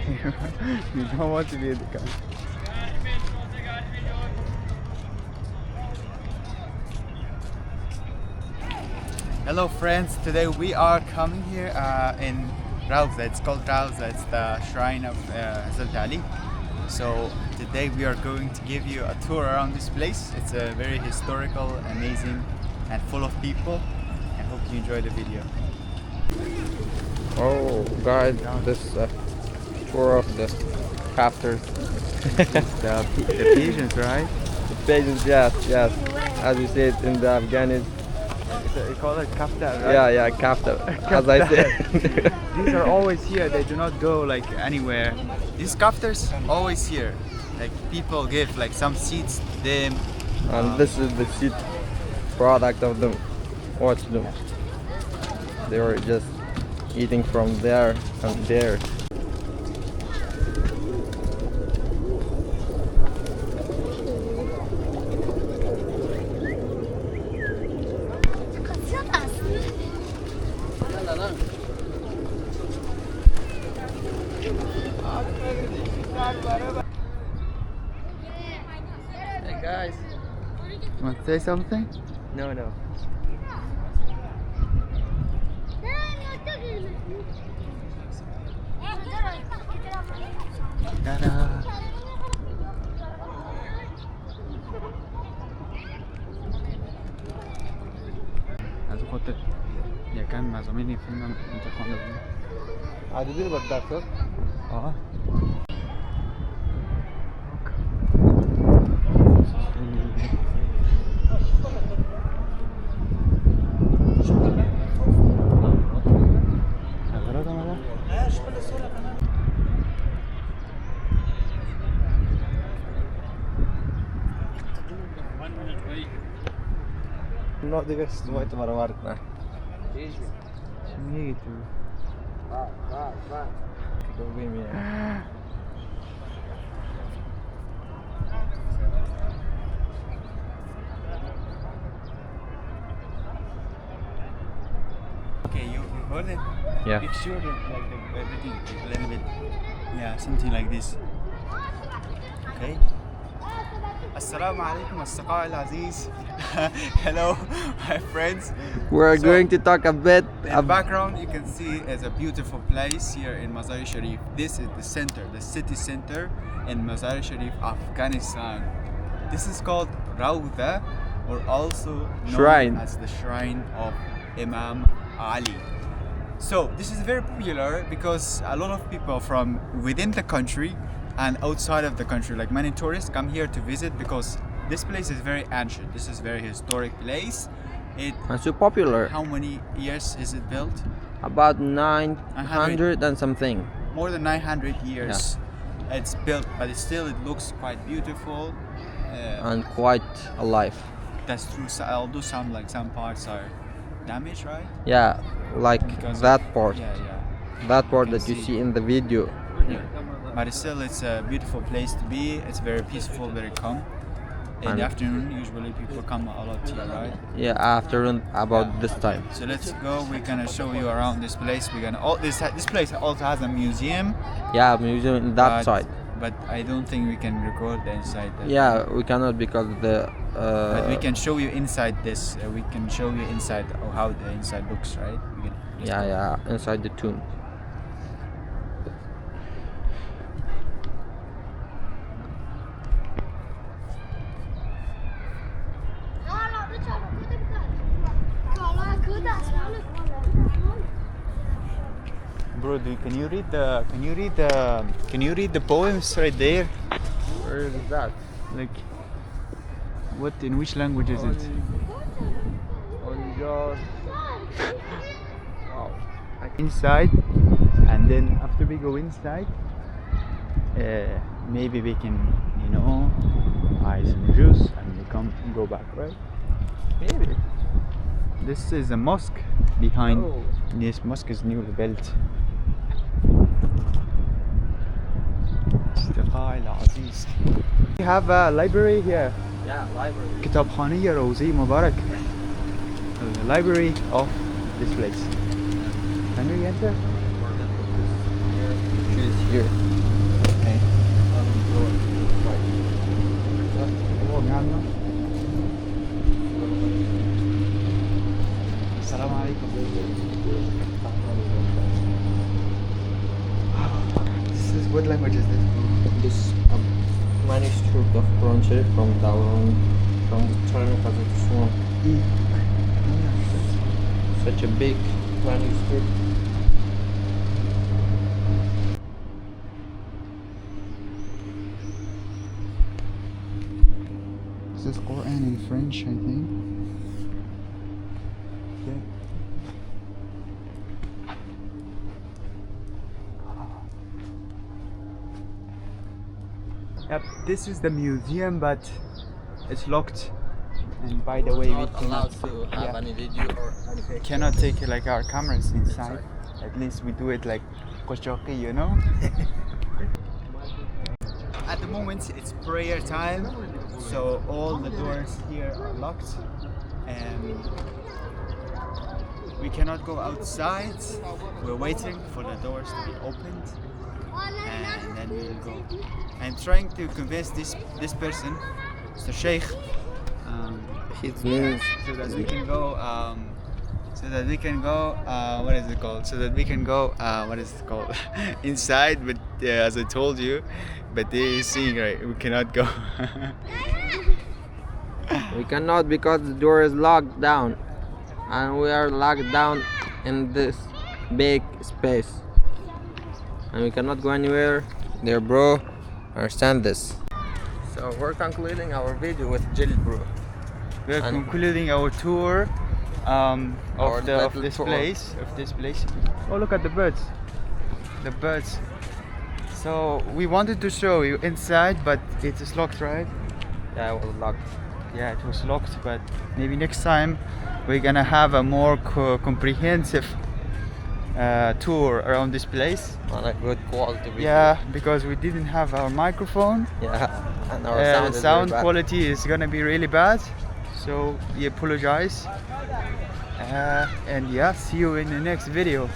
You don't want to be in the car. Hello friends, today we are coming here in Rowza. It's called Rowza, it's the shrine of Hazrat. So today we are going to give you a tour around this place. It's a very historical, amazing and full of people. I hope you enjoy the video. Oh guys, this tour of the crafters. the pigeons, right? The pages, yes. As we say it in the Afghanistan. You call it kaftar, right? Yeah, kaftar. As I said. These are always here, they do not go like anywhere. These kaftars always here. Like people give like some seeds to them. And this is the seed product of them. Watch them. They were just eating from there and there. Hey guys, you want to say something? No. Ta-da. از خودت یکم مزامین فیلم اینجا خونده بود عادی بود دکتر. آه No digas tu maravartna. Şimdi niye getiriyor? Okay, you hold it? Yeah. Make sure that like everything a little bit, yeah, something like this. Okay. Assalamu alaikum, as-saqaa al-aziz. Hello, my friends. We're going to talk a bit In the background, you can see is a beautiful place here in Mazar-i Sharif. This is the center, the city center in Mazar-i Sharif, Afghanistan. This is called Rowza, or also known Shrine. as the shrine of Imam Ali. So this is very popular because a lot of people from within the country and outside of the country, like many tourists, come here to visit because this place is very ancient. This is a very historic place. It It's so popular. How many years is it built? About 900 and something. More than 900 years. It's built, but it looks quite beautiful. And quite alive. That's true. So although some parts are damaged, right? Yeah, like Because that of- part. Yeah. That part can that you see. see in the video. Yeah. But still, it's a beautiful place to be. It's very peaceful, very calm. In And- the afternoon, usually people come a lot here, right? Yeah, afternoon about this time. So let's go. We're gonna show you around this place. This place also has a museum. Yeah, museum in that but- side. But I don't think we can record the inside. Yeah, we cannot because the. But we can show you inside this. We can show you inside how the inside looks, right? We can just go. Yeah, inside the tomb. Bro, can you read the poems right there? Where is that? Like, in which language is it? On your. Wow. Inside, and then after we go inside, maybe we can, buy some juice and we go back, right? Maybe. This is a mosque behind. Oh. This mosque is near the belt. We have a library here. Yeah, library. Kitabkhaniya Rowzi Mubarak. The library of this place. Can we enter? She's here. عنه. السلام عليكم. What language is this? This manuscript of Quran Sharif from the time of Hazrat Usman. Such a big manuscript. This is Quran in French, I think. Okay. Yep, this is the museum, but it's locked. And by the way, we cannot have any video or anything. cannot take like our cameras inside. At least we do it like Kochoki, you know. At the moment, it's prayer time, so all the doors here are locked, and we cannot go outside. We're waiting for the doors to be opened, and then we will go. I'm trying to convince this person, the Sheikh, His news. so that we can go. What is it called? So that we can go. What is it called? Inside, but as I told you, but they seeing right. We cannot go. We cannot because the door is locked down, and we are locked down in this big space, and we cannot go anywhere. There, bro. Understand this. So we're concluding our video with Jill, bro. We're And- concluding our tour Our of little this tour. place. Oh, look at the birds! The birds. So we wanted to show you inside, but it is locked, right? Yeah, it was locked. Yeah, it was locked. But maybe next time we're gonna have a more comprehensive tour around this place. On a good quality video. Yeah, because we didn't have our microphone. Yeah. And our sound is sound very bad. quality is gonna be really bad, so we apologize. And yeah, see you in the next video.